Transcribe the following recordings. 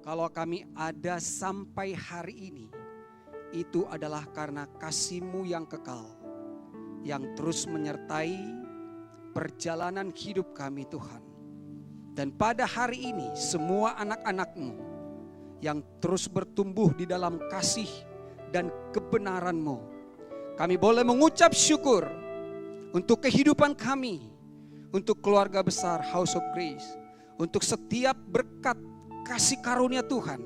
Kalau kami ada sampai hari ini, itu adalah karena kasih-Mu yang kekal, yang terus menyertai perjalanan hidup kami Tuhan. Dan pada hari ini semua anak-anak-Mu yang terus bertumbuh di dalam kasih dan kebenaran-Mu, kami boleh mengucap syukur untuk kehidupan kami, untuk keluarga besar House of Grace, untuk setiap berkat kasih karunia Tuhan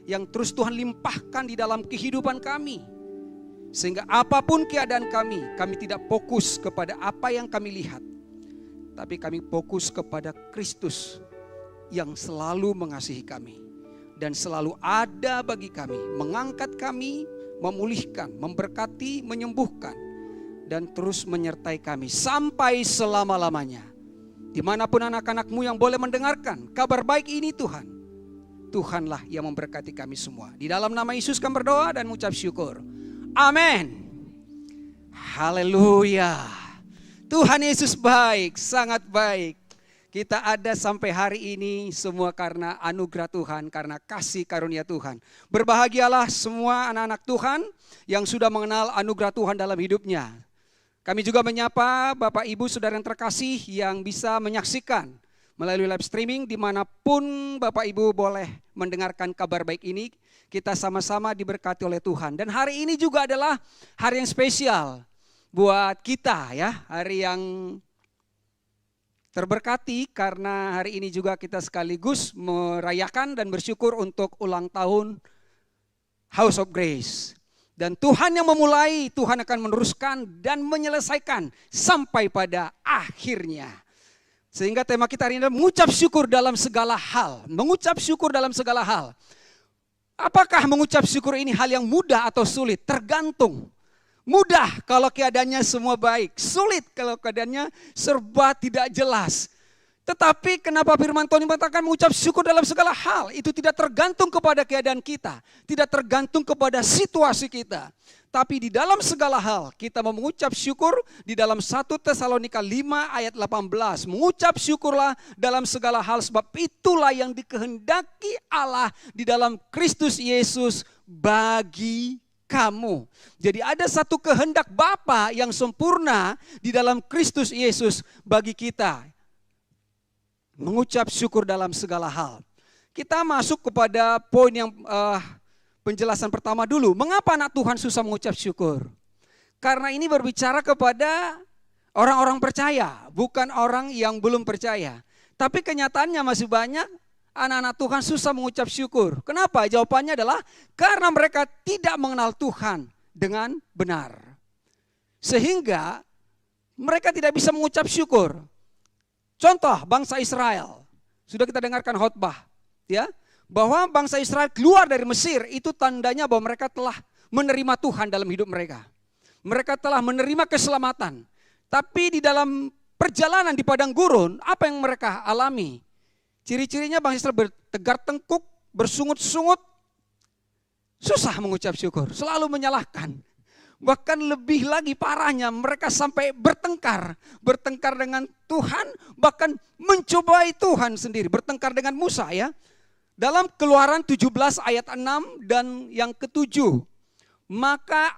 yang terus Tuhan limpahkan di dalam kehidupan kami. Sehingga apapun keadaan kami tidak fokus kepada apa yang kami lihat, tapi kami fokus kepada Kristus yang selalu mengasihi kami dan selalu ada bagi kami, mengangkat kami, memulihkan, memberkati, menyembuhkan, dan terus menyertai kami sampai selama-lamanya. Dimanapun anak-anak-Mu yang boleh mendengarkan kabar baik ini Tuhan, Tuhanlah yang memberkati kami semua. Di dalam nama Yesus kami berdoa dan mengucap syukur. Amin. Haleluya. Tuhan Yesus baik, sangat baik. Kita ada sampai hari ini semua karena anugerah Tuhan, karena kasih karunia Tuhan. Berbahagialah semua anak-anak Tuhan yang sudah mengenal anugerah Tuhan dalam hidupnya. Kami juga menyapa Bapak Ibu Saudara yang terkasih yang bisa menyaksikan melalui live streaming dimanapun Bapak Ibu boleh mendengarkan kabar baik ini. Kita sama-sama diberkati oleh Tuhan. Dan hari ini juga adalah hari yang spesial buat kita ya. Hari yang terberkati karena hari ini juga kita sekaligus merayakan dan bersyukur untuk ulang tahun House of Grace. Dan Tuhan yang memulai, Tuhan akan meneruskan dan menyelesaikan sampai pada akhirnya. Sehingga tema kita hari ini adalah mengucap syukur dalam segala hal. Mengucap syukur dalam segala hal. Apakah mengucap syukur ini hal yang mudah atau sulit? Tergantung. Mudah kalau keadaannya semua baik. Sulit kalau keadaannya serba tidak jelas. Tetapi kenapa firman Tuhan mengatakan mengucap syukur dalam segala hal? Itu tidak tergantung kepada keadaan kita. Tidak tergantung kepada situasi kita. Tapi di dalam segala hal kita mau mengucap syukur di dalam 1 Tesalonika 5 ayat 18. Mengucap syukurlah dalam segala hal sebab itulah yang dikehendaki Allah di dalam Kristus Yesus bagi kamu. Jadi ada satu kehendak Bapa yang sempurna di dalam Kristus Yesus bagi kita. Mengucap syukur dalam segala hal. Kita masuk kepada poin yang penjelasan pertama dulu. Mengapa anak Tuhan susah mengucap syukur? Karena ini berbicara kepada orang-orang percaya, bukan orang yang belum percaya. Tapi kenyataannya masih banyak anak-anak Tuhan susah mengucap syukur. Kenapa? Jawabannya adalah karena mereka tidak mengenal Tuhan dengan benar. Sehingga mereka tidak bisa mengucap syukur. Contoh bangsa Israel, sudah kita dengarkan khotbah, ya, bahwa bangsa Israel keluar dari Mesir itu tandanya bahwa mereka telah menerima Tuhan dalam hidup mereka. Mereka telah menerima keselamatan. Tapi di dalam perjalanan di padang gurun, apa yang mereka alami? Ciri-cirinya bangsa Israel bertegar tengkuk, bersungut-sungut, susah mengucap syukur, selalu menyalahkan. Bahkan lebih lagi parahnya mereka sampai bertengkar dengan Tuhan, bahkan mencobai Tuhan sendiri, bertengkar dengan Musa ya. Dalam Keluaran 17 ayat 6 dan yang ke-7. Maka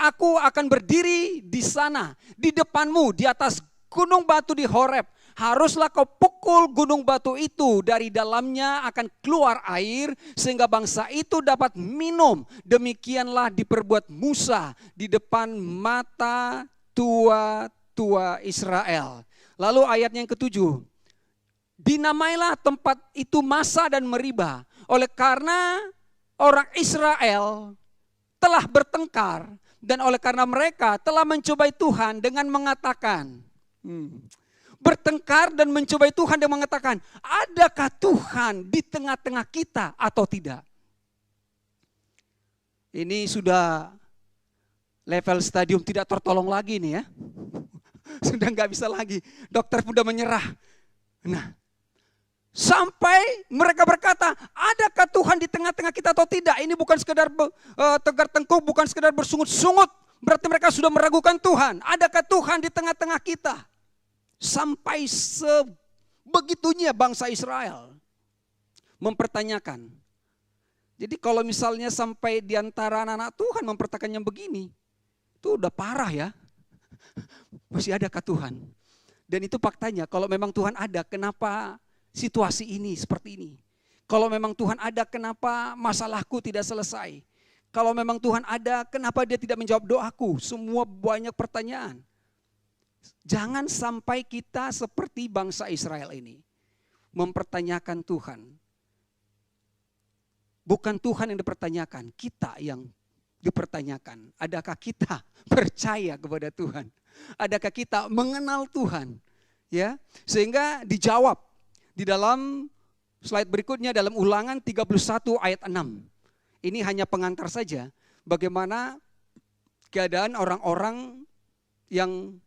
aku akan berdiri di sana, di depanmu, di atas gunung batu di Horeb. Haruslah kau pukul gunung batu itu, dari dalamnya akan keluar air sehingga bangsa itu dapat minum. Demikianlah diperbuat Musa di depan mata tua-tua Israel. Lalu ayatnya yang ke-7. Dinamailah tempat itu Masa dan Meriba oleh karena orang Israel telah bertengkar dan oleh karena mereka telah mencobai Tuhan dengan mengatakan, bertengkar dan mencobai Tuhan dan mengatakan, adakah Tuhan di tengah-tengah kita atau tidak? Ini sudah level stadium tidak tertolong lagi nih ya. Sudah nggak bisa lagi. Dokter sudah menyerah. Nah, sampai mereka berkata, adakah Tuhan di tengah-tengah kita atau tidak? Ini bukan sekedar tegar tengkuk, bukan sekedar bersungut-sungut. Berarti mereka sudah meragukan Tuhan. Adakah Tuhan di tengah-tengah kita? Sampai sebegitunya bangsa Israel mempertanyakan. Jadi kalau misalnya sampai di antara anak-anak Tuhan mempertanyakannya begini, itu udah parah ya. Masih adakah Tuhan? Dan itu faktanya, kalau memang Tuhan ada, kenapa situasi ini seperti ini? Kalau memang Tuhan ada, kenapa masalahku tidak selesai? Kalau memang Tuhan ada, kenapa dia tidak menjawab doaku? Semua banyak pertanyaan. Jangan sampai kita seperti bangsa Israel ini, mempertanyakan Tuhan. Bukan Tuhan yang dipertanyakan, kita yang dipertanyakan. Adakah kita percaya kepada Tuhan? Adakah kita mengenal Tuhan? Ya, sehingga dijawab di dalam slide berikutnya dalam Ulangan 31 ayat 6. Ini hanya pengantar saja bagaimana keadaan orang-orang yang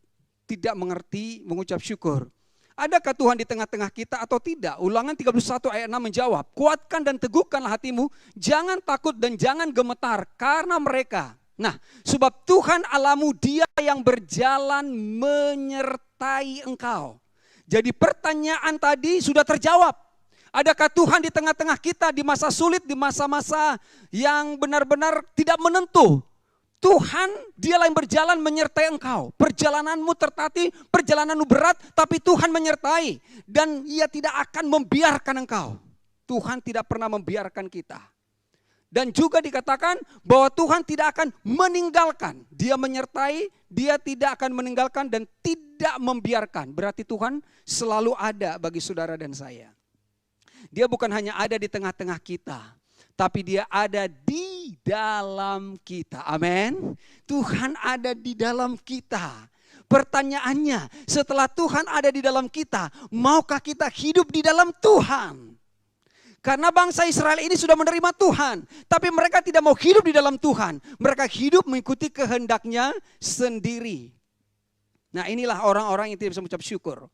tidak mengerti mengucap syukur. Adakah Tuhan di tengah-tengah kita atau tidak? Ulangan 31 ayat 6 menjawab, kuatkan dan teguhkanlah hatimu, jangan takut dan jangan gemetar karena mereka. Nah, sebab Tuhan Allahmu dia yang berjalan menyertai engkau. Jadi pertanyaan tadi sudah terjawab. Adakah Tuhan di tengah-tengah kita di masa sulit, di masa-masa yang benar-benar tidak menentu? Tuhan dialah yang berjalan menyertai engkau. Perjalananmu tertatih, perjalananmu berat, tapi Tuhan menyertai. Dan Ia tidak akan membiarkan engkau. Tuhan tidak pernah membiarkan kita. Dan juga dikatakan bahwa Tuhan tidak akan meninggalkan. Dia menyertai, Dia tidak akan meninggalkan dan tidak membiarkan. Berarti Tuhan selalu ada bagi saudara dan saya. Dia bukan hanya ada di tengah-tengah kita, tapi Dia ada di dalam kita. Amin. Tuhan ada di dalam kita. Pertanyaannya, setelah Tuhan ada di dalam kita, maukah kita hidup di dalam Tuhan? Karena bangsa Israel ini sudah menerima Tuhan, tapi mereka tidak mau hidup di dalam Tuhan. Mereka hidup mengikuti kehendaknya sendiri. Nah, inilah orang-orang yang tidak bisa mengucap syukur.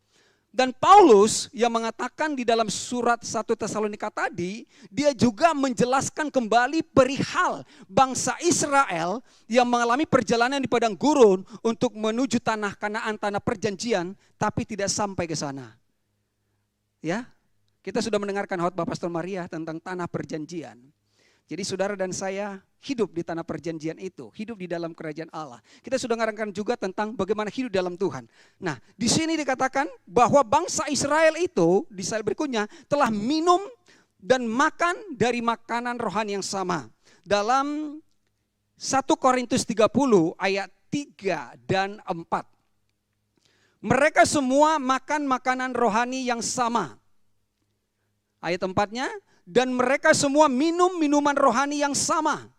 Dan Paulus yang mengatakan di dalam surat 1 Tesalonika tadi, dia juga menjelaskan kembali perihal bangsa Israel yang mengalami perjalanan di padang gurun untuk menuju tanah Kanaan, tanah perjanjian, tapi tidak sampai ke sana. Ya, kita sudah mendengarkan khotbah Pastor Maria tentang tanah perjanjian. Jadi saudara dan saya hidup di tanah perjanjian itu, hidup di dalam kerajaan Allah. Kita sudah mendengarkan juga tentang bagaimana hidup dalam Tuhan. Nah, di sini dikatakan bahwa bangsa Israel itu, di slide berikutnya, telah minum dan makan dari makanan rohani yang sama. Dalam 1 Korintus 30 ayat 3 dan 4. Mereka semua makan makanan rohani yang sama. Ayat 4-nya, dan mereka semua minum minuman rohani yang sama.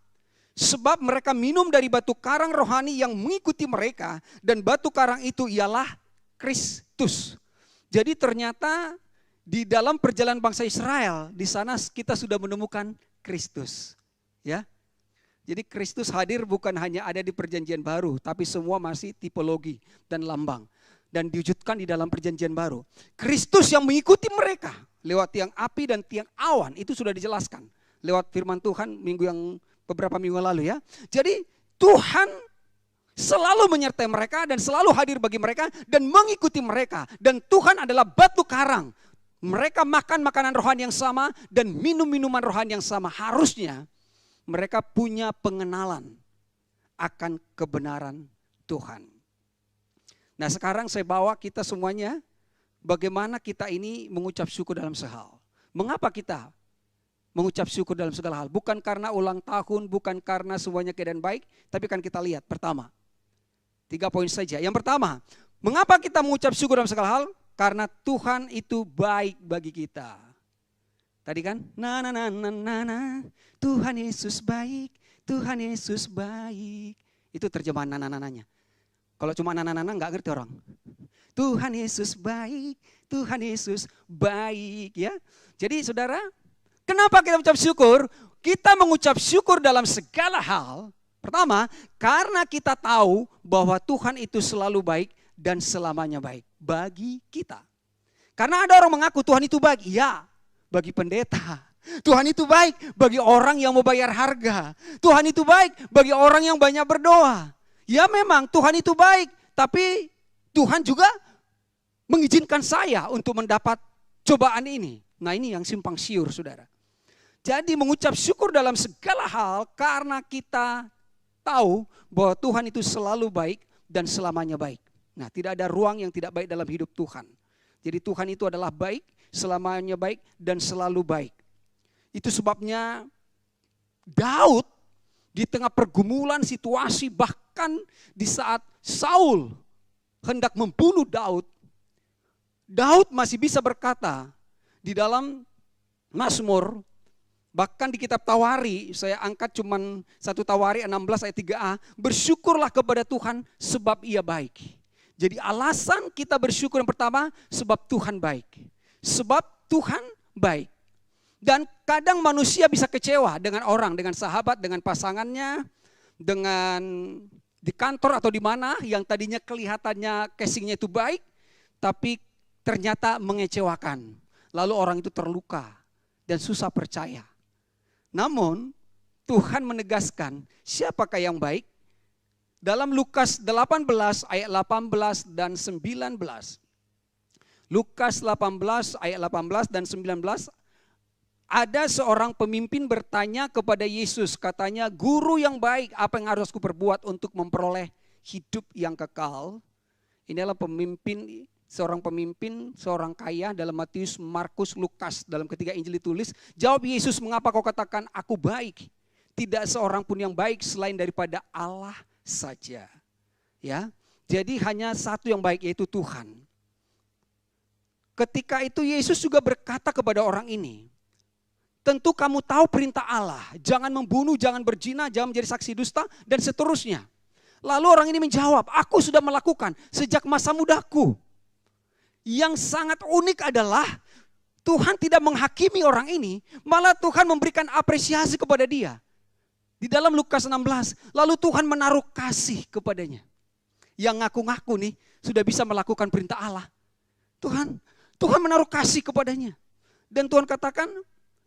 Sebab mereka minum dari batu karang rohani yang mengikuti mereka. Dan batu karang itu ialah Kristus. Jadi ternyata di dalam perjalanan bangsa Israel, di sana kita sudah menemukan Kristus. Ya. Jadi Kristus hadir bukan hanya ada di perjanjian baru, tapi semua masih tipologi dan lambang. Dan diwujudkan di dalam perjanjian baru. Kristus yang mengikuti mereka. Lewat tiang api dan tiang awan, itu sudah dijelaskan. Lewat firman Tuhan beberapa minggu lalu ya. Jadi Tuhan selalu menyertai mereka dan selalu hadir bagi mereka dan mengikuti mereka. Dan Tuhan adalah batu karang. Mereka makan makanan rohani yang sama dan minum minuman rohani yang sama. Harusnya mereka punya pengenalan akan kebenaran Tuhan. Nah, sekarang saya bawa kita semuanya, bagaimana kita ini mengucap syukur dalam sehal. Mengapa kita mengucap syukur dalam segala hal? Bukan karena ulang tahun, bukan karena semuanya keadaan baik, tapi kan kita lihat pertama. 3 poin saja. Yang pertama, mengapa kita mengucap syukur dalam segala hal? Karena Tuhan itu baik bagi kita. Tadi kan, Tuhan Yesus baik, Tuhan Yesus baik. Itu terjemahan nana-nananya. Kalau cuma nana-nana nggak ngerti orang. Tuhan Yesus baik, Tuhan Yesus baik ya. Jadi saudara, kenapa kita mengucap syukur? Kita mengucap syukur dalam segala hal. Pertama, karena kita tahu bahwa Tuhan itu selalu baik dan selamanya baik bagi kita. Karena ada orang mengaku Tuhan itu baik, ya bagi pendeta. Tuhan itu baik bagi orang yang mau bayar harga. Tuhan itu baik bagi orang yang banyak berdoa. Ya memang Tuhan itu baik, tapi Tuhan juga mengizinkan saya untuk mendapat cobaan ini. Nah ini yang simpang siur saudara. Jadi mengucap syukur dalam segala hal karena kita tahu bahwa Tuhan itu selalu baik dan selamanya baik. Nah, tidak ada ruang yang tidak baik dalam hidup Tuhan. Jadi Tuhan itu adalah baik, selamanya baik dan selalu baik. Itu sebabnya Daud di tengah pergumulan situasi, bahkan di saat Saul hendak membunuh Daud, Daud masih bisa berkata di dalam Mazmur, bahkan di kitab Tawari, saya angkat cuman satu Tawari 16 ayat 3a, bersyukurlah kepada Tuhan sebab ia baik. Jadi alasan kita bersyukur yang pertama, sebab Tuhan baik. Sebab Tuhan baik. Dan kadang manusia bisa kecewa dengan orang, dengan sahabat, dengan pasangannya, dengan di kantor atau di mana yang tadinya kelihatannya casingnya itu baik, tapi ternyata mengecewakan. Lalu orang itu terluka dan susah percaya. Namun Tuhan menegaskan siapakah yang baik? Dalam Lukas 18 ayat 18 dan 19. Lukas 18 ayat 18 dan 19. Ada seorang pemimpin bertanya kepada Yesus, katanya, "Guru yang baik, apa yang harus aku perbuat untuk memperoleh hidup yang kekal?" Ini adalah seorang pemimpin, seorang kaya dalam Matius, Markus, Lukas, dalam ketiga Injil ditulis. Jawab Yesus, "Mengapa kau katakan aku baik? Tidak seorang pun yang baik selain daripada Allah saja." Ya, jadi hanya satu yang baik, yaitu Tuhan. Ketika itu Yesus juga berkata kepada orang ini, "Tentu kamu tahu perintah Allah, jangan membunuh, jangan berzina, jangan menjadi saksi dusta, dan seterusnya." Lalu orang ini menjawab, "Aku sudah melakukan sejak masa mudaku." Yang sangat unik adalah Tuhan tidak menghakimi orang ini, malah Tuhan memberikan apresiasi kepada dia. Di dalam Lukas 16, lalu Tuhan menaruh kasih kepadanya. Yang ngaku-ngaku nih sudah bisa melakukan perintah Allah. Tuhan menaruh kasih kepadanya. Dan Tuhan katakan,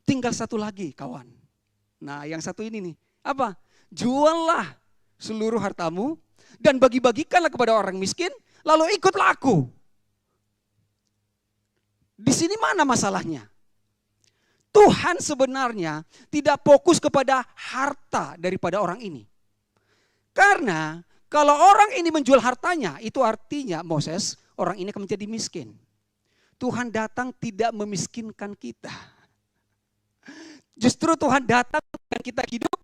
tinggal satu lagi kawan. Nah, yang satu ini nih, apa? Juallah seluruh hartamu dan bagi-bagikanlah kepada orang miskin, lalu ikutlah aku. Di sini mana masalahnya? Tuhan sebenarnya tidak fokus kepada harta daripada orang ini. Karena kalau orang ini menjual hartanya, itu artinya Moses, orang ini akan menjadi miskin. Tuhan datang tidak memiskinkan kita. Justru Tuhan datang dan kita hidup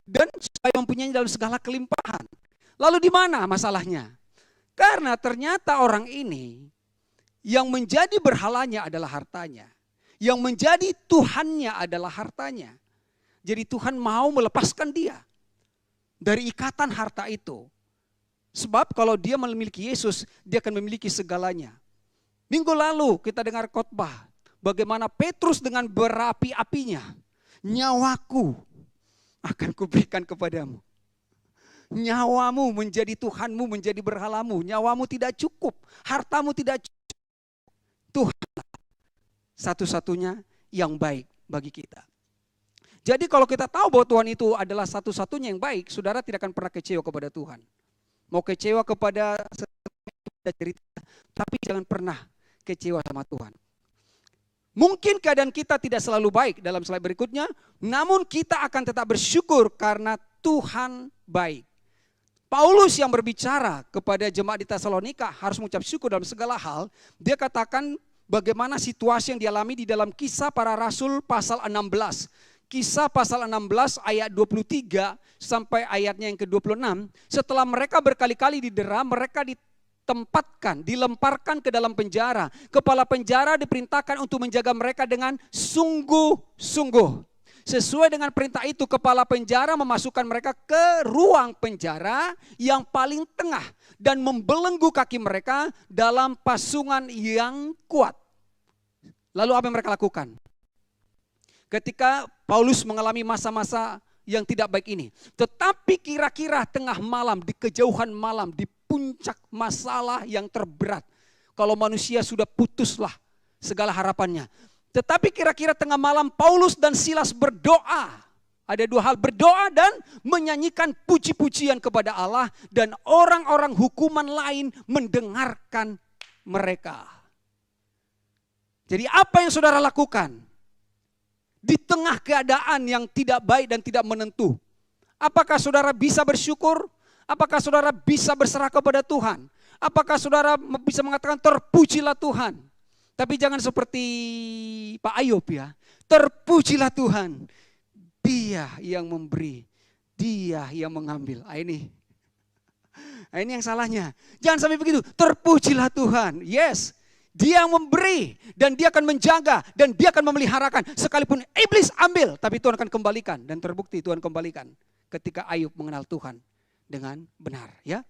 dan supaya mempunyai dalam segala kelimpahan. Lalu di mana masalahnya? Karena ternyata orang ini yang menjadi berhalanya adalah hartanya. Yang menjadi Tuhannya adalah hartanya. Jadi Tuhan mau melepaskan dia dari ikatan harta itu. Sebab kalau dia memiliki Yesus, dia akan memiliki segalanya. Minggu lalu kita dengar khotbah bagaimana Petrus dengan berapi-apinya, "Nyawaku akan kuberikan kepadamu." Nyawamu menjadi Tuhanmu, menjadi berhalamu. Nyawamu tidak cukup, hartamu tidak cukup. Tuhan satu-satunya yang baik bagi kita. Jadi kalau kita tahu bahwa Tuhan itu adalah satu-satunya yang baik, saudara tidak akan pernah kecewa kepada Tuhan. Mau kecewa kepada cerita, tapi jangan pernah kecewa sama Tuhan. Mungkin keadaan kita tidak selalu baik dalam slide berikutnya, namun kita akan tetap bersyukur karena Tuhan baik. Paulus yang berbicara kepada jemaat di Tesalonika harus mengucap syukur dalam segala hal. Dia katakan bagaimana situasi yang dialami di dalam Kisah Para Rasul pasal 16. Kisah pasal 16 ayat 23 sampai ayatnya yang ke-26. Setelah mereka berkali-kali didera, mereka dilemparkan ke dalam penjara. Kepala penjara diperintahkan untuk menjaga mereka dengan sungguh-sungguh. Sesuai dengan perintah itu, kepala penjara memasukkan mereka ke ruang penjara yang paling tengah dan membelenggu kaki mereka dalam pasungan yang kuat. Lalu apa yang mereka lakukan? Ketika Paulus mengalami masa-masa yang tidak baik ini. Tetapi kira-kira tengah malam, di kejauhan malam, di puncak masalah yang terberat. Kalau manusia sudah putuslah segala harapannya. Tetapi kira-kira tengah malam Paulus dan Silas berdoa. Ada dua hal, berdoa dan menyanyikan puji-pujian kepada Allah. Dan orang-orang hukuman lain mendengarkan mereka. Jadi apa yang saudara lakukan? di tengah keadaan yang tidak baik dan tidak menentu. Apakah saudara bisa bersyukur? Apakah saudara bisa berserah kepada Tuhan? Apakah saudara bisa mengatakan terpujilah Tuhan? Tapi jangan seperti Pak Ayub ya. Terpujilah Tuhan. Dia yang memberi. Dia yang mengambil. Ini yang salahnya. Jangan sampai begitu. Terpujilah Tuhan. Yes. Dia yang memberi dan dia akan menjaga dan dia akan memeliharakan. Sekalipun iblis ambil, tapi Tuhan akan kembalikan. Dan terbukti Tuhan kembalikan ketika Ayub mengenal Tuhan dengan benar. Ya.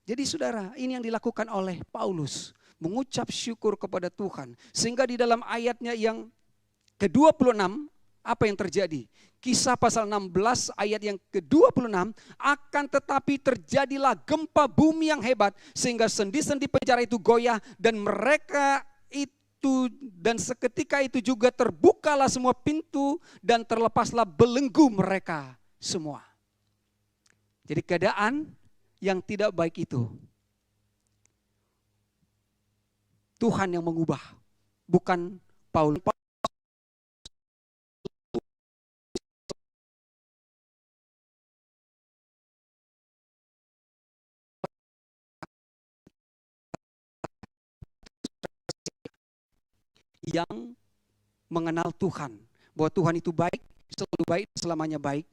Jadi saudara, ini yang dilakukan oleh Paulus. Mengucap syukur kepada Tuhan. Sehingga di dalam ayatnya yang ke-26, apa yang terjadi? Kisah pasal 16 ayat yang ke-26, akan tetapi terjadilah gempa bumi yang hebat sehingga sendi-sendi penjara itu goyah dan mereka itu dan seketika itu juga terbukalah semua pintu dan terlepaslah belenggu mereka semua. Jadi keadaan yang tidak baik itu Tuhan yang mengubah, bukan Paulus. Yang mengenal Tuhan, bahwa Tuhan itu baik, selalu baik, selamanya baik.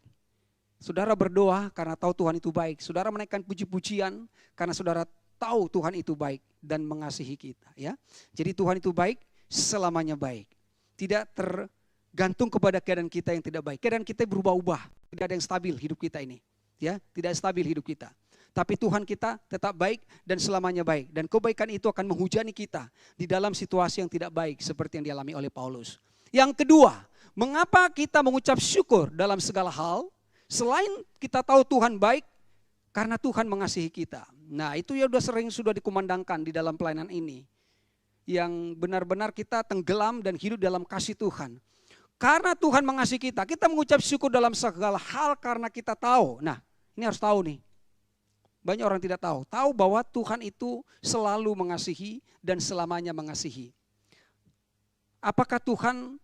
Saudara berdoa karena tahu Tuhan itu baik. Saudara menaikkan puji-pujian karena saudara tahu Tuhan itu baik dan mengasihi kita. Ya, jadi Tuhan itu baik, selamanya baik. Tidak tergantung kepada keadaan kita yang tidak baik. Keadaan kita berubah-ubah, tidak ada yang stabil hidup kita ini. Ya, tidak stabil hidup kita. Tapi Tuhan kita tetap baik dan selamanya baik. Dan kebaikan itu akan menghujani kita di dalam situasi yang tidak baik seperti yang dialami oleh Paulus. Yang kedua, mengapa kita mengucap syukur dalam segala hal? Selain kita tahu Tuhan baik, karena Tuhan mengasihi kita. Nah itu ya sudah dikumandangkan di dalam pelayanan ini. Yang benar-benar kita tenggelam dan hidup dalam kasih Tuhan. Karena Tuhan mengasihi kita, kita mengucap syukur dalam segala hal karena kita tahu. Nah ini harus tahu nih. Banyak orang tidak tahu. Tahu bahwa Tuhan itu selalu mengasihi dan selamanya mengasihi. Apakah Tuhan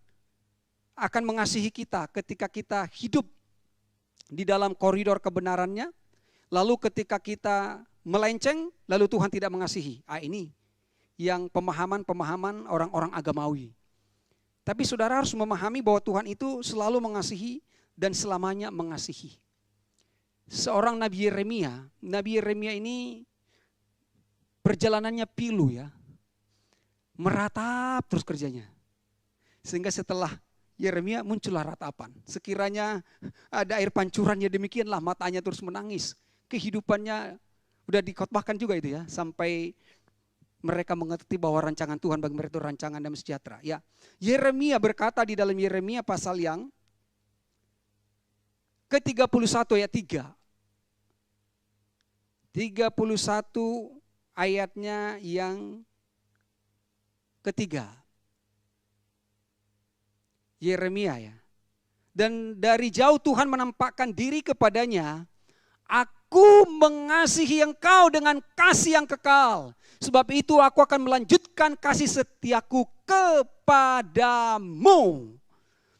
akan mengasihi kita ketika kita hidup di dalam koridor kebenarannya? Lalu ketika kita melenceng, lalu Tuhan tidak mengasihi. Ini yang pemahaman-pemahaman orang-orang agamawi. Tapi saudara harus memahami bahwa Tuhan itu selalu mengasihi dan selamanya mengasihi. Seorang Nabi Yeremia ini perjalanannya pilu ya. Meratap terus kerjanya. Sehingga setelah Yeremia muncullah ratapan. Sekiranya ada air pancurannya demikianlah matanya terus menangis. Kehidupannya udah dikhotbahkan juga itu ya. Sampai mereka mengerti bahwa rancangan Tuhan bagi mereka itu rancangan damai sejahtera. Ya, Yeremia berkata di dalam Yeremia pasal yang ke-31 ayat 3. 31 ayatnya yang ketiga. Yeremia ya. Dan dari jauh Tuhan menampakkan diri kepadanya, aku mengasihi engkau dengan kasih yang kekal. Sebab itu aku akan melanjutkan kasih setiaku kepadamu.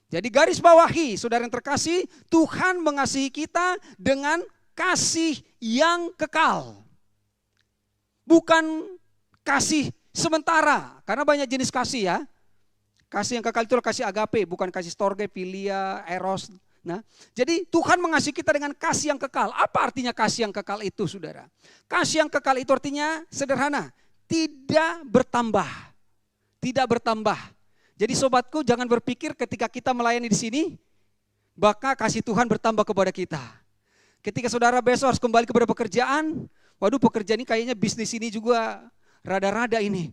Jadi garis bawahi, saudara yang terkasih, Tuhan mengasihi kita dengan kasih yang kekal. Bukan kasih sementara, karena banyak jenis kasih ya. Kasih yang kekal itu kasih agape, bukan kasih storge, philia, eros. Nah, jadi Tuhan mengasihi kita dengan kasih yang kekal. Apa artinya kasih yang kekal itu, saudara? Kasih yang kekal itu artinya sederhana, tidak bertambah. Tidak bertambah. Jadi sobatku jangan berpikir ketika kita melayani di sini, maka kasih Tuhan bertambah kepada kita. Ketika saudara besok harus kembali kepada pekerjaan, waduh pekerjaan ini kayaknya bisnis ini juga rada-rada ini.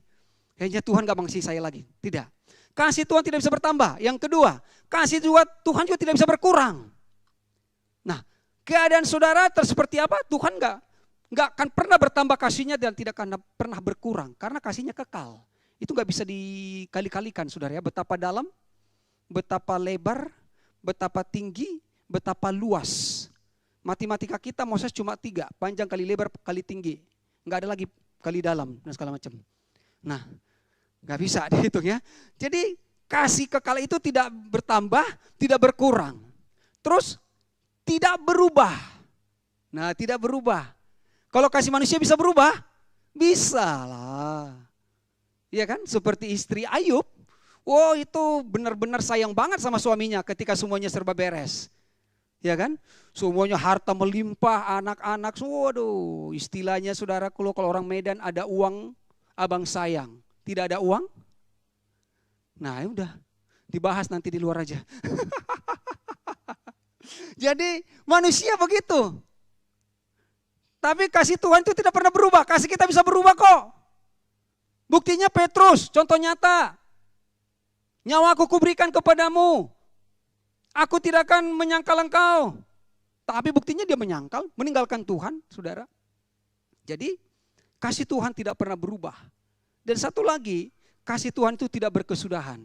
Kayaknya Tuhan gak mengasihi saya lagi. Tidak. Kasih Tuhan tidak bisa bertambah. Yang kedua, kasih Tuhan juga tidak bisa berkurang. Nah, keadaan saudara seperti apa? Tuhan gak akan pernah bertambah kasihnya dan tidak akan pernah berkurang. Karena kasihnya kekal. Itu gak bisa dikali-kalikan saudara ya. Betapa dalam, betapa lebar, betapa tinggi, betapa luas. Matematika kita Moses cuma 3, panjang kali lebar kali tinggi. Gak ada lagi kali dalam dan segala macam. Nah, gak bisa dihitung ya. Jadi kasih kekal itu tidak bertambah, tidak berkurang. Terus tidak berubah. Nah, tidak berubah. Kalau kasih manusia bisa berubah? Bisa lah. Iya kan? Seperti istri Ayub. Wow, itu benar-benar sayang banget sama suaminya ketika semuanya serba beres. Ya kan? Semuanya harta melimpah, anak-anak. Waduh, istilahnya saudara, kalau orang Medan ada uang, abang sayang. Tidak ada uang? Nah, udah. Dibahas nanti di luar aja. Jadi manusia begitu. Tapi kasih Tuhan itu tidak pernah berubah. Kasih kita bisa berubah kok. Buktinya Petrus, contoh nyata. Nyawaku kuberikan kepadamu. Aku tidak akan menyangkal engkau. Tapi buktinya dia menyangkal, meninggalkan Tuhan, saudara. Jadi kasih Tuhan tidak pernah berubah. Dan satu lagi, kasih Tuhan itu tidak berkesudahan.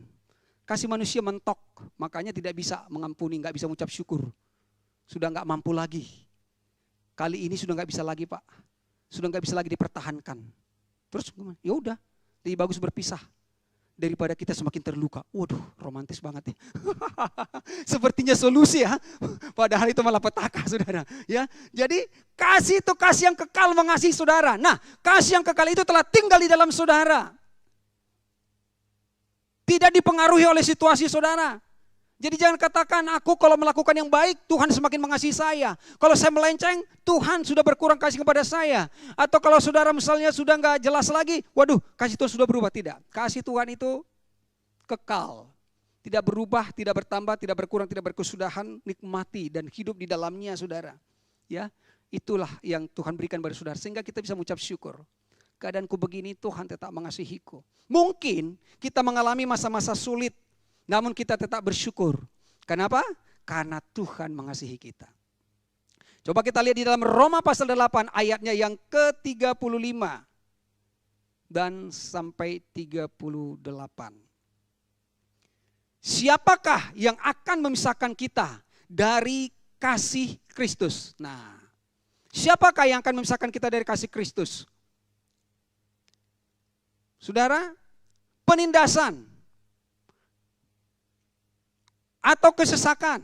Kasih manusia mentok, makanya tidak bisa mengampuni, nggak bisa mengucap syukur. Sudah nggak mampu lagi. Kali ini sudah nggak bisa lagi Pak, sudah nggak bisa lagi dipertahankan. Terus ya udah, lebih bagus berpisah daripada kita semakin terluka. Waduh, romantis banget ya. Sepertinya solusi ya, padahal itu malah petaka saudara. Ya, jadi kasih itu kasih yang kekal mengasihi saudara. Nah, kasih yang kekal itu telah tinggal di dalam saudara, tidak dipengaruhi oleh situasi saudara. Jadi jangan katakan aku kalau melakukan yang baik Tuhan semakin mengasihi saya. Kalau saya melenceng Tuhan sudah berkurang kasih kepada saya. Atau kalau saudara misalnya sudah nggak jelas lagi, waduh kasih Tuhan sudah berubah. Tidak, kasih Tuhan itu kekal. Tidak berubah, tidak bertambah, tidak berkurang, tidak berkesudahan. Nikmati dan hidup di dalamnya saudara. Ya, itulah yang Tuhan berikan kepada saudara. Sehingga kita bisa mengucap syukur. Keadaanku begini Tuhan tetap mengasihiku. Mungkin kita mengalami masa-masa sulit. Namun kita tetap bersyukur. Kenapa? Karena Tuhan mengasihi kita. Coba kita lihat di dalam Roma pasal 8 ayatnya yang ke-35 dan sampai 38. Siapakah yang akan memisahkan kita dari kasih Kristus? Nah, siapakah yang akan memisahkan kita dari kasih Kristus? Saudara, penindasan, atau kesesakan,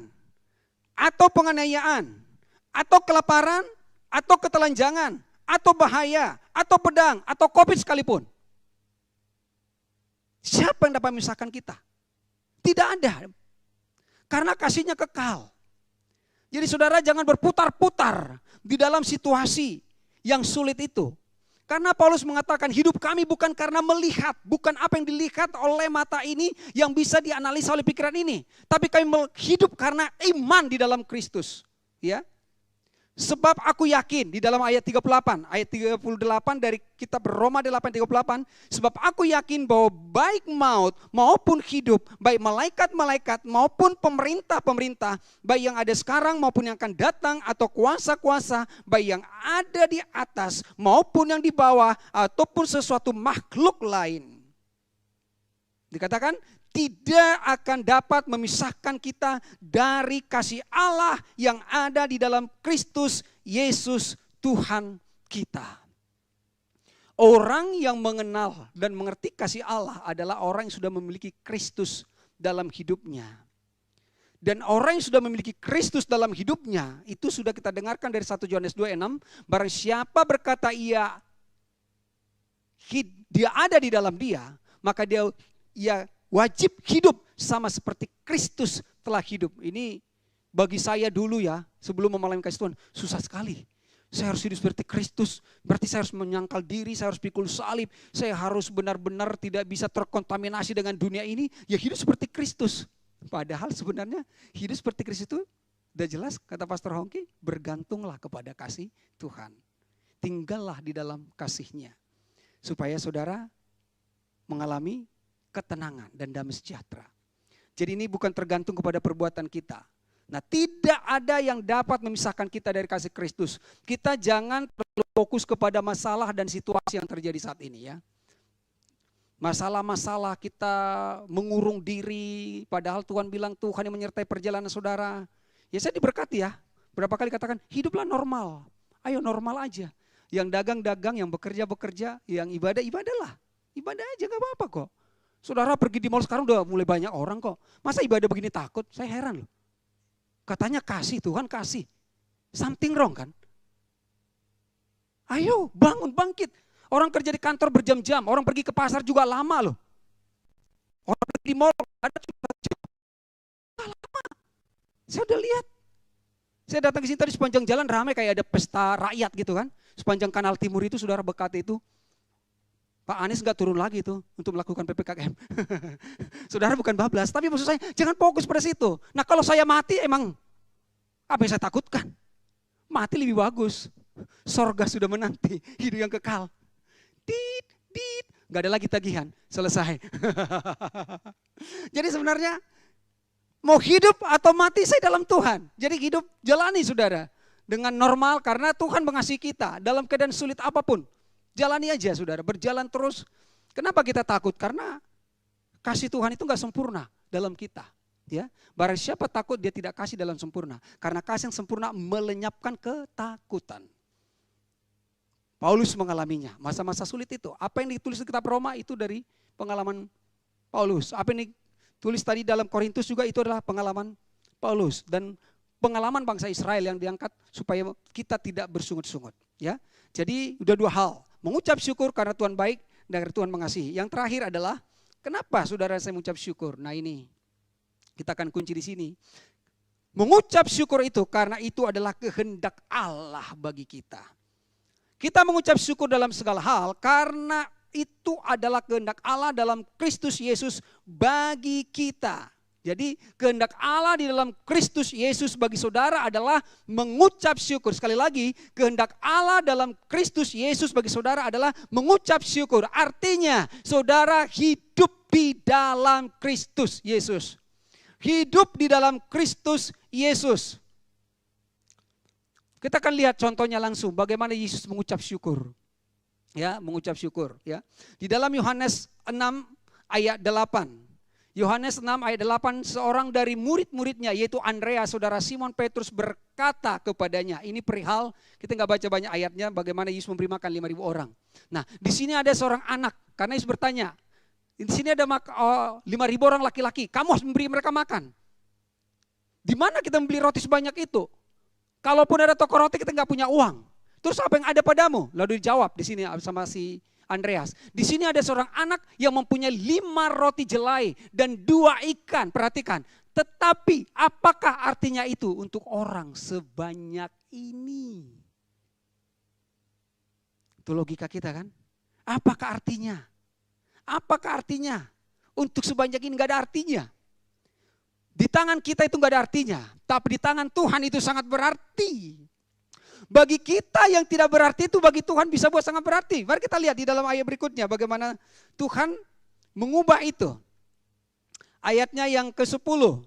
atau penganiayaan, atau kelaparan, atau ketelanjangan, atau bahaya, atau pedang, atau COVID sekalipun. Siapa yang dapat memisahkan kita? Tidak ada. Karena kasihnya kekal. Jadi saudara jangan berputar-putar di dalam situasi yang sulit itu. Karena Paulus mengatakan hidup kami bukan karena melihat, bukan apa yang dilihat oleh mata ini yang bisa dianalisa oleh pikiran ini. Tapi kami hidup karena iman di dalam Kristus. Ya. Sebab aku yakin di dalam ayat 38 dari kitab Roma 8:38, sebab aku yakin bahwa baik maut maupun hidup, baik malaikat-malaikat maupun pemerintah-pemerintah, baik yang ada sekarang maupun yang akan datang atau kuasa-kuasa, baik yang ada di atas maupun yang di bawah ataupun sesuatu makhluk lain. Dikatakan tidak akan dapat memisahkan kita dari kasih Allah yang ada di dalam Kristus Yesus Tuhan kita. Orang yang mengenal dan mengerti kasih Allah adalah orang yang sudah memiliki Kristus dalam hidupnya. Dan orang yang sudah memiliki Kristus dalam hidupnya, itu sudah kita dengarkan dari 1 Yohanes 2:6, barang siapa berkata dia ada di dalam dia, maka dia wajib hidup sama seperti Kristus telah hidup. Ini bagi saya dulu ya, sebelum memahami kasih Tuhan, susah sekali. Saya harus hidup seperti Kristus, berarti saya harus menyangkal diri, saya harus pikul salib, saya harus benar-benar tidak bisa terkontaminasi dengan dunia ini, ya hidup seperti Kristus. Padahal sebenarnya hidup seperti Kristus itu, udah jelas kata Pastor Hongki, bergantunglah kepada kasih Tuhan. Tinggallah di dalam kasih-Nya, supaya saudara mengalami ketenangan dan damai sejahtera. Jadi ini bukan tergantung kepada perbuatan kita. Nah, tidak ada yang dapat memisahkan kita dari kasih Kristus. Kita jangan terlalu fokus kepada masalah dan situasi yang terjadi saat ini ya. Masalah-masalah kita mengurung diri, padahal Tuhan bilang Tuhan yang menyertai perjalanan saudara. Ya saya diberkati ya. Berapa kali katakan hiduplah normal. Ayo normal aja. Yang dagang-dagang, yang bekerja-bekerja, yang ibadah-ibadahlah. Ibadah aja gak apa-apa kok. Saudara pergi di mall sekarang udah mulai banyak orang kok. Masa ibadah begini takut? Saya heran loh. Katanya kasih, Tuhan kasih. Something wrong kan? Ayo bangun, bangkit. Orang kerja di kantor berjam-jam, orang pergi ke pasar juga lama loh. Orang pergi di mall ada juga jam. Lama. Saya udah lihat. Saya datang ke sini tadi sepanjang jalan ramai kayak ada pesta rakyat gitu kan. Sepanjang Kanal Timur itu saudara Bekati itu. Pak Anies nggak turun lagi tuh untuk melakukan PPKM. Saudara bukan bablas, tapi maksud saya jangan fokus pada situ. Nah kalau saya mati emang apa yang saya takutkan? Mati lebih bagus. Sorga sudah menanti, hidup yang kekal. Nggak ada lagi tagihan, selesai. Jadi sebenarnya mau hidup atau mati saya dalam Tuhan. Jadi hidup jalani saudara dengan normal karena Tuhan mengasihi kita dalam keadaan sulit apapun. Jalani aja saudara, berjalan terus. Kenapa kita takut? Karena kasih Tuhan itu nggak sempurna dalam kita. Ya, barang siapa takut dia tidak kasih dalam sempurna. Karena kasih yang sempurna melenyapkan ketakutan. Paulus mengalaminya, masa-masa sulit itu. Apa yang ditulis di kitab Roma itu dari pengalaman Paulus. Apa yang ditulis tadi dalam Korintus juga itu adalah pengalaman Paulus. Dan pengalaman bangsa Israel yang diangkat supaya kita tidak bersungut-sungut. Ya, jadi udah dua hal. Mengucap syukur karena Tuhan baik dan karena Tuhan mengasihi. Yang terakhir adalah kenapa saudara saya mengucap syukur? Nah ini kita akan kunci di sini. Mengucap syukur itu karena itu adalah kehendak Allah bagi kita. Kita mengucap syukur dalam segala hal karena itu adalah kehendak Allah dalam Kristus Yesus bagi kita. Jadi kehendak Allah di dalam Kristus Yesus bagi saudara adalah mengucap syukur. Sekali lagi, kehendak Allah dalam Kristus Yesus bagi saudara adalah mengucap syukur. Artinya saudara hidup di dalam Kristus Yesus. Hidup di dalam Kristus Yesus. Kita akan lihat contohnya langsung bagaimana Yesus mengucap syukur. Ya, mengucap syukur. Ya. Di dalam Yohanes 6 ayat 8. Yohanes 6 ayat 8, seorang dari murid-muridnya yaitu Andreas, saudara Simon Petrus berkata kepadanya, ini perihal, kita nggak baca banyak ayatnya, bagaimana Yesus memberi makan 5.000 orang. Nah di sini ada seorang anak, karena Yesus bertanya, di sini ada 5.000 orang laki-laki, kamu harus memberi mereka makan. Di mana kita membeli roti sebanyak itu? Kalaupun ada toko roti kita nggak punya uang. Terus apa yang ada padamu? Lalu dijawab di sini sama si Andreas. Di sini ada seorang anak yang mempunyai 5 roti jelai dan 2 ikan. Perhatikan. Tetapi apakah artinya itu untuk orang sebanyak ini? Itu logika kita kan? Apakah artinya? Apakah artinya? Untuk sebanyak ini gak ada artinya. Di tangan kita itu gak ada artinya. Tapi di tangan Tuhan itu sangat berarti. Bagi kita yang tidak berarti itu bagi Tuhan bisa buat sangat berarti. Mari kita lihat di dalam ayat berikutnya bagaimana Tuhan mengubah itu. Ayatnya yang ke-10.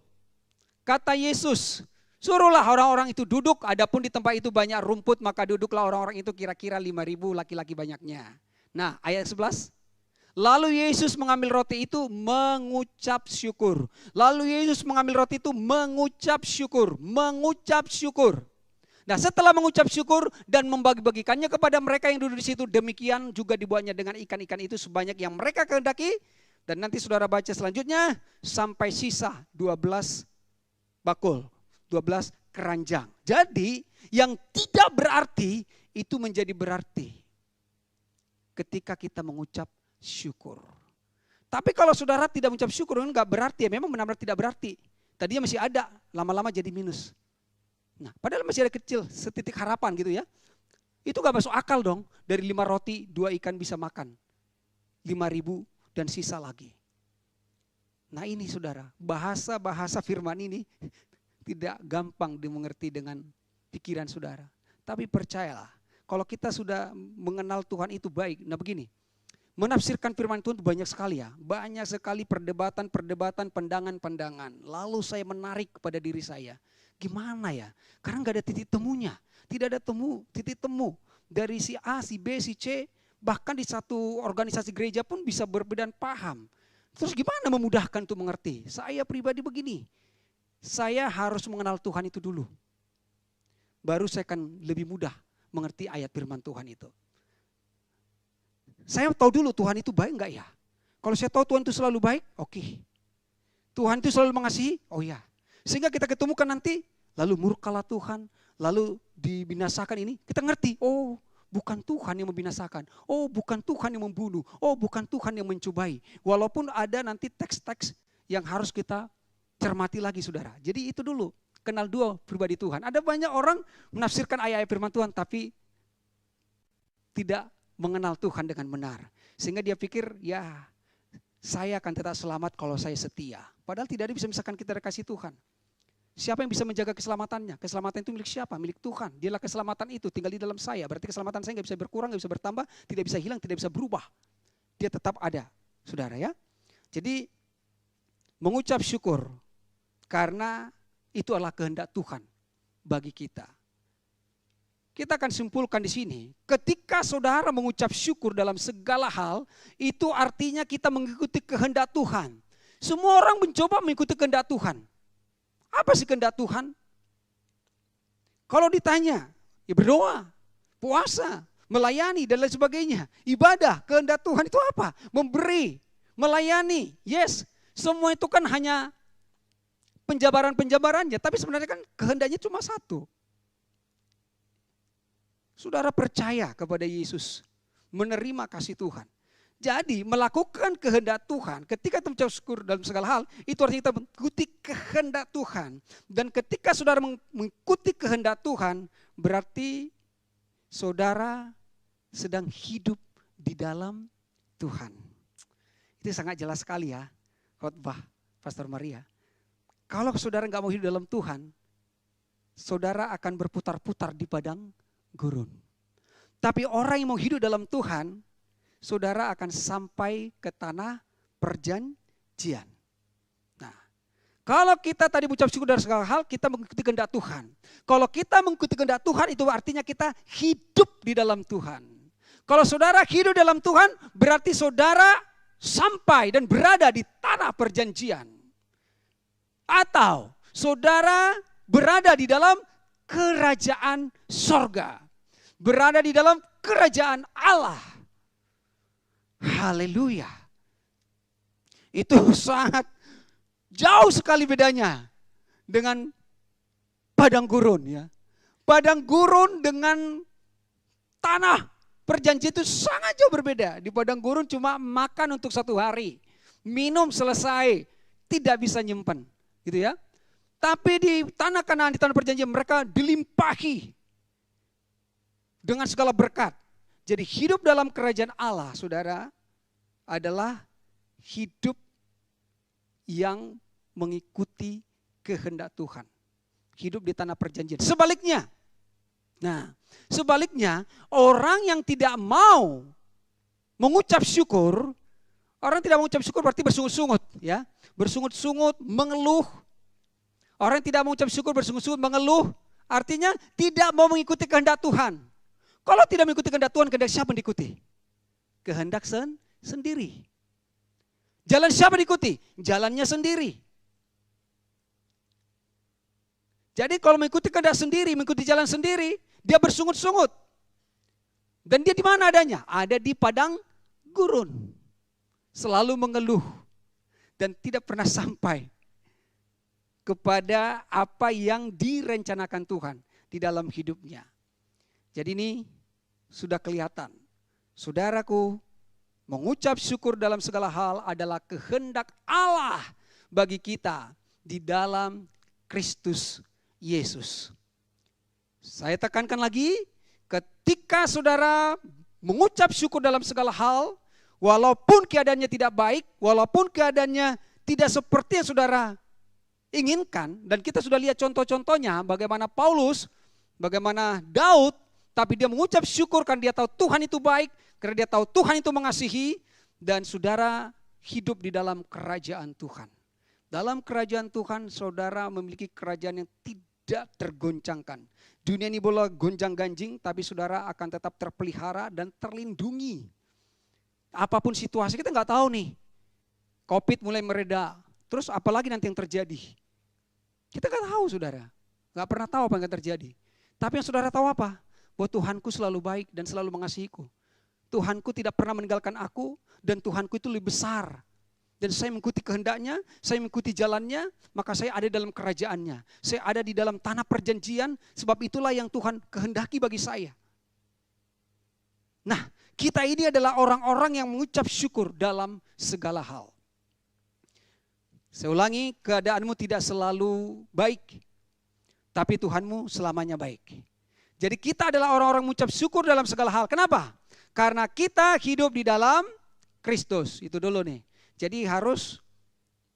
Kata Yesus, suruhlah orang-orang itu duduk. Adapun di tempat itu banyak rumput, maka duduklah orang-orang itu kira-kira 5.000 laki-laki banyaknya. Nah ayat 11. Lalu Yesus mengambil roti itu mengucap syukur. Lalu Yesus mengambil roti itu mengucap syukur. Mengucap syukur. Nah setelah mengucap syukur dan membagi-bagikannya kepada mereka yang duduk di situ, demikian juga dibuatnya dengan ikan-ikan itu sebanyak yang mereka kehendaki. Dan nanti saudara baca selanjutnya sampai sisa 12 bakul, 12 keranjang. Jadi yang tidak berarti itu menjadi berarti ketika kita mengucap syukur. Tapi kalau saudara tidak mengucap syukur enggak berarti, ya memang benar-benar tidak berarti. Tadinya masih ada, lama-lama jadi minus. Nah, padahal masih ada kecil, setitik harapan gitu ya. Itu gak masuk akal dong, dari 5 roti, 2 ikan bisa makan. 5.000 dan sisa lagi. Nah ini saudara, bahasa-bahasa firman ini tidak gampang dimengerti dengan pikiran saudara. Tapi percayalah, kalau kita sudah mengenal Tuhan itu baik. Nah begini, menafsirkan firman Tuhan itu banyak sekali ya. Banyak sekali perdebatan-perdebatan, pandangan-pandangan. Lalu saya menarik kepada diri saya. Gimana ya? Karena nggak ada titik temunya. Tidak ada titik temu dari si A, si B, si C. Bahkan di satu organisasi gereja pun bisa berbeda paham. Terus gimana memudahkan untuk mengerti? Saya pribadi begini. Saya harus mengenal Tuhan itu dulu. Baru saya akan lebih mudah mengerti ayat firman Tuhan itu. Saya tahu dulu Tuhan itu baik enggak ya? Kalau saya tahu Tuhan itu selalu baik, oke. Tuhan itu selalu mengasihi, oh ya. Sehingga kita ketemukan nanti, lalu murkalah Tuhan, lalu dibinasakan ini, kita ngerti, oh bukan Tuhan yang membinasakan, oh bukan Tuhan yang membunuh, oh bukan Tuhan yang mencobai. Walaupun ada nanti teks-teks yang harus kita cermati lagi saudara. Jadi itu dulu, kenal dua pribadi Tuhan. Ada banyak orang menafsirkan ayat-ayat firman Tuhan, tapi tidak mengenal Tuhan dengan benar. Sehingga dia pikir, ya saya akan tetap selamat kalau saya setia. Padahal tidak ada bisa misalkan kita kasih Tuhan. Siapa yang bisa menjaga keselamatannya? Keselamatan itu milik siapa? Milik Tuhan. Dialah keselamatan itu, tinggal di dalam saya. Berarti keselamatan saya nggak bisa berkurang, nggak bisa bertambah, tidak bisa hilang, tidak bisa berubah. Dia tetap ada, saudara ya. Jadi mengucap syukur karena itu adalah kehendak Tuhan bagi kita. Kita akan simpulkan di sini, ketika saudara mengucap syukur dalam segala hal, itu artinya kita mengikuti kehendak Tuhan. Semua orang mencoba mengikuti kehendak Tuhan. Apa sih kehendak Tuhan? Kalau ditanya, ya berdoa, puasa, melayani dan lain sebagainya. Ibadah, kehendak Tuhan itu apa? Memberi, melayani. Yes, semua itu kan hanya penjabaran-penjabarannya. Tapi sebenarnya kan kehendaknya cuma satu. Saudara percaya kepada Yesus, menerima kasih Tuhan. Jadi melakukan kehendak Tuhan, ketika kita mengucap syukur dalam segala hal, itu artinya kita mengikuti kehendak Tuhan. Dan ketika saudara mengikuti kehendak Tuhan, berarti saudara sedang hidup di dalam Tuhan. Itu sangat jelas sekali ya, khotbah Pastor Maria. Kalau saudara nggak mau hidup dalam Tuhan, saudara akan berputar-putar di padang gurun. Tapi orang yang mau hidup dalam Tuhan, saudara akan sampai ke tanah perjanjian. Nah, kalau kita tadi mengucap syukur dari segala hal, kita mengikuti kehendak Tuhan. Kalau kita mengikuti kehendak Tuhan, itu artinya kita hidup di dalam Tuhan. Kalau saudara hidup dalam Tuhan, berarti saudara sampai dan berada di tanah perjanjian. Atau saudara berada di dalam kerajaan sorga. Berada di dalam kerajaan Allah. Haleluya. Itu sangat jauh sekali bedanya dengan padang gurun ya. Padang gurun dengan tanah perjanjian itu sangat jauh berbeda. Di padang gurun cuma makan untuk 1 hari. Minum selesai. Tidak bisa nyimpan. Gitu ya. Tapi di tanah Kanaan, di tanah perjanjian mereka dilimpahi dengan segala berkat. Jadi hidup dalam kerajaan Allah, saudara, adalah hidup yang mengikuti kehendak Tuhan. Hidup di tanah perjanjian. Sebaliknya, orang yang tidak mau mengucap syukur, orang tidak mengucap syukur berarti bersungut-sungut, ya, bersungut-sungut, mengeluh. Orang yang tidak mengucap syukur, bersungut-sungut, mengeluh, artinya tidak mau mengikuti kehendak Tuhan. Kalau tidak mengikuti kehendak Tuhan, kehendak siapa yang diikuti? Kehendak sendiri. Jalan siapa diikuti? Jalannya sendiri. Jadi kalau mengikuti kehendak sendiri, mengikuti jalan sendiri, dia bersungut-sungut. Dan dia di mana adanya? Ada di padang gurun. Selalu mengeluh. Dan tidak pernah sampai kepada apa yang direncanakan Tuhan di dalam hidupnya. Jadi ini sudah kelihatan. Saudaraku, mengucap syukur dalam segala hal adalah kehendak Allah bagi kita di dalam Kristus Yesus. Saya tekankan lagi, ketika saudara mengucap syukur dalam segala hal, walaupun keadaannya tidak baik, walaupun keadaannya tidak seperti yang saudara inginkan, dan kita sudah lihat contoh-contohnya, bagaimana Paulus, bagaimana Daud, tapi dia mengucap syukur karena dia tahu Tuhan itu baik, karena dia tahu Tuhan itu mengasihi, dan saudara hidup di dalam kerajaan Tuhan. Dalam kerajaan Tuhan, saudara memiliki kerajaan yang tidak tergoncangkan. Dunia ini boleh gonjang-ganjing, tapi saudara akan tetap terpelihara dan terlindungi. Apapun situasi, kita nggak tahu nih. Covid mulai mereda, terus apalagi nanti yang terjadi. Kita nggak tahu saudara, nggak pernah tahu apa yang akan terjadi. Tapi yang saudara tahu apa? Bahwa Tuhanku selalu baik dan selalu mengasihiku. Tuhanku tidak pernah meninggalkan aku dan Tuhanku itu lebih besar. Dan saya mengikuti kehendaknya, saya mengikuti jalannya, maka saya ada dalam kerajaannya. Saya ada di dalam tanah perjanjian, sebab itulah yang Tuhan kehendaki bagi saya. Nah, kita ini adalah orang-orang yang mengucap syukur dalam segala hal. Saya ulangi, keadaanmu tidak selalu baik, tapi Tuhanmu selamanya baik. Jadi kita adalah orang-orang mengucap syukur dalam segala hal. Kenapa? Karena kita hidup di dalam Kristus. Itu dulu nih. Jadi harus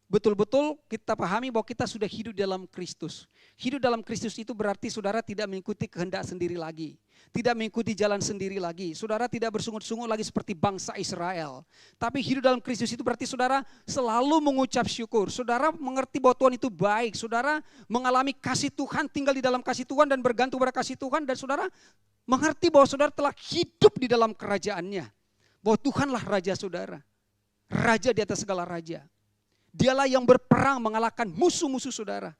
betul-betul kita pahami bahwa kita sudah hidup dalam Kristus. Hidup dalam Kristus itu berarti saudara tidak mengikuti kehendak sendiri lagi. Tidak mengikuti jalan sendiri lagi. Saudara tidak bersungut-sungut lagi seperti bangsa Israel. Tapi hidup dalam Kristus itu berarti saudara selalu mengucap syukur. Saudara mengerti bahwa Tuhan itu baik. Saudara mengalami kasih Tuhan, tinggal di dalam kasih Tuhan dan bergantung pada kasih Tuhan. Dan saudara mengerti bahwa saudara telah hidup di dalam kerajaannya. Bahwa Tuhanlah Raja saudara. Raja di atas segala raja. Dialah yang berperang mengalahkan musuh-musuh saudara.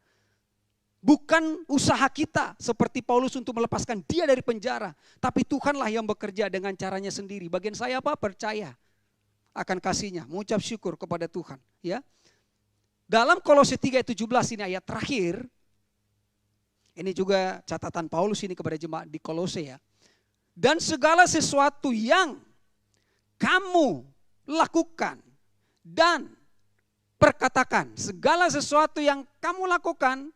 Bukan usaha kita seperti Paulus untuk melepaskan dia dari penjara. Tapi Tuhanlah yang bekerja dengan caranya sendiri. Bagian saya apa? Percaya akan kasihnya. Mengucap syukur kepada Tuhan. Ya. Dalam Kolose 3:17 ini ayat terakhir. Ini juga catatan Paulus ini kepada jemaat di Kolose ya. Dan segala sesuatu yang kamu lakukan dan perkatakan. Segala sesuatu yang kamu lakukan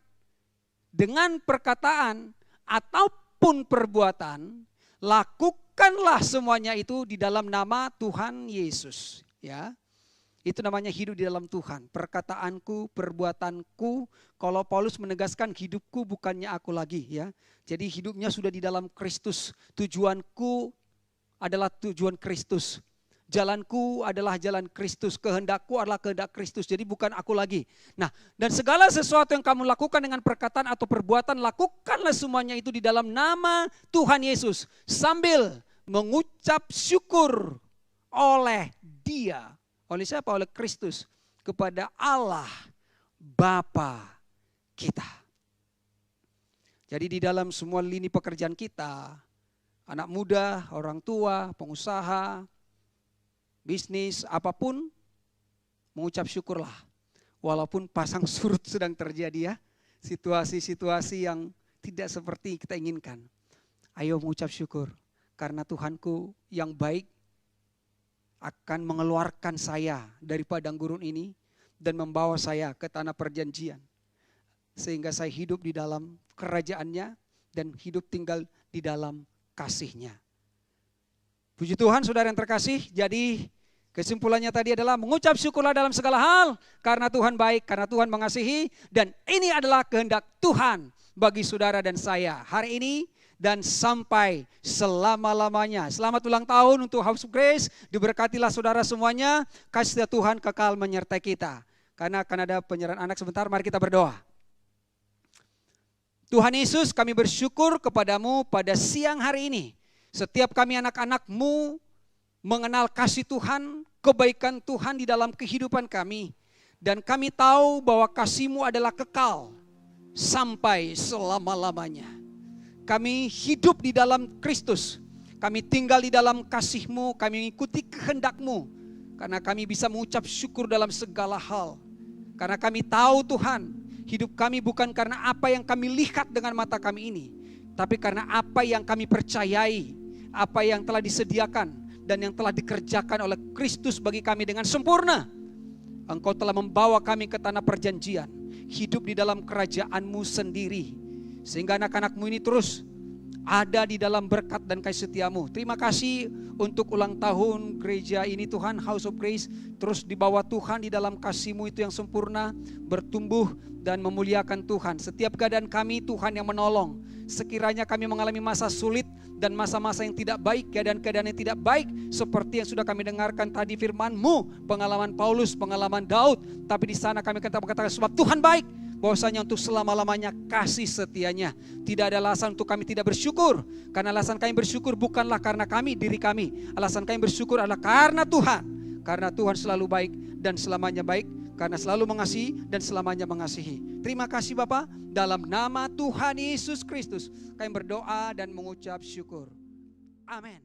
dengan perkataan ataupun perbuatan, lakukanlah semuanya itu di dalam nama Tuhan Yesus. Ya, itu namanya hidup di dalam Tuhan. Perkataanku, perbuatanku. Kalau Paulus menegaskan hidupku bukannya aku lagi. Ya, jadi hidupnya sudah di dalam Kristus. Tujuanku adalah tujuan Kristus. Jalanku adalah jalan Kristus, kehendakku adalah kehendak Kristus, jadi bukan aku lagi. Nah, dan segala sesuatu yang kamu lakukan dengan perkataan atau perbuatan, lakukanlah semuanya itu di dalam nama Tuhan Yesus. Sambil mengucap syukur oleh Dia, oleh siapa? Oleh Kristus, kepada Allah Bapa kita. Jadi di dalam semua lini pekerjaan kita, anak muda, orang tua, pengusaha, bisnis, apapun, mengucap syukurlah. Walaupun pasang surut sedang terjadi ya. Situasi-situasi yang tidak seperti kita inginkan. Ayo mengucap syukur. Karena Tuhanku yang baik akan mengeluarkan saya dari padang gurun ini. Dan membawa saya ke tanah perjanjian. Sehingga saya hidup di dalam kerajaannya. Dan hidup tinggal di dalam kasih-Nya. Puji Tuhan saudara yang terkasih. Jadi kesimpulannya tadi adalah mengucap syukurlah dalam segala hal. Karena Tuhan baik, karena Tuhan mengasihi. Dan ini adalah kehendak Tuhan bagi saudara dan saya hari ini dan sampai selama-lamanya. Selamat ulang tahun untuk House of Grace. Diberkatilah saudara semuanya. Kasih Tuhan kekal menyertai kita. Karena akan ada penyerahan anak sebentar, mari kita berdoa. Tuhan Yesus, kami bersyukur kepadamu pada siang hari ini. Setiap kami anak-anak-Mu mengenal kasih Tuhan, kebaikan Tuhan di dalam kehidupan kami. Dan kami tahu bahwa kasih-Mu adalah kekal sampai selama-lamanya. Kami hidup di dalam Kristus. Kami tinggal di dalam kasih-Mu, kami mengikuti kehendak-Mu. Karena kami bisa mengucap syukur dalam segala hal. Karena kami tahu Tuhan, hidup kami bukan karena apa yang kami lihat dengan mata kami ini. Tapi karena apa yang kami percayai, apa yang telah disediakan. Dan yang telah dikerjakan oleh Kristus bagi kami dengan sempurna. Engkau telah membawa kami ke tanah perjanjian. Hidup di dalam kerajaan-Mu sendiri. Sehingga anak-anak-Mu ini terus ada di dalam berkat dan kasih setia-Mu. Terima kasih untuk ulang tahun gereja ini Tuhan, House of Grace. Terus dibawa Tuhan di dalam kasih-Mu itu yang sempurna. Bertumbuh dan memuliakan Tuhan. Setiap keadaan kami Tuhan yang menolong. Sekiranya kami mengalami masa sulit dan masa-masa yang tidak baik, keadaan-keadaan yang tidak baik, seperti yang sudah kami dengarkan tadi firman-Mu, pengalaman Paulus, pengalaman Daud, tapi di sana kami akan katakan sebab Tuhan baik, bahwasanya untuk selama-lamanya kasih setianya. Tidak ada alasan untuk kami tidak bersyukur, karena alasan kami bersyukur bukanlah karena kami, diri kami. Alasan kami bersyukur adalah karena Tuhan, karena Tuhan selalu baik dan selamanya baik, karena selalu mengasihi dan selamanya mengasihi. Terima kasih Bapa, dalam nama Tuhan Yesus Kristus kami berdoa dan mengucap syukur. Amin.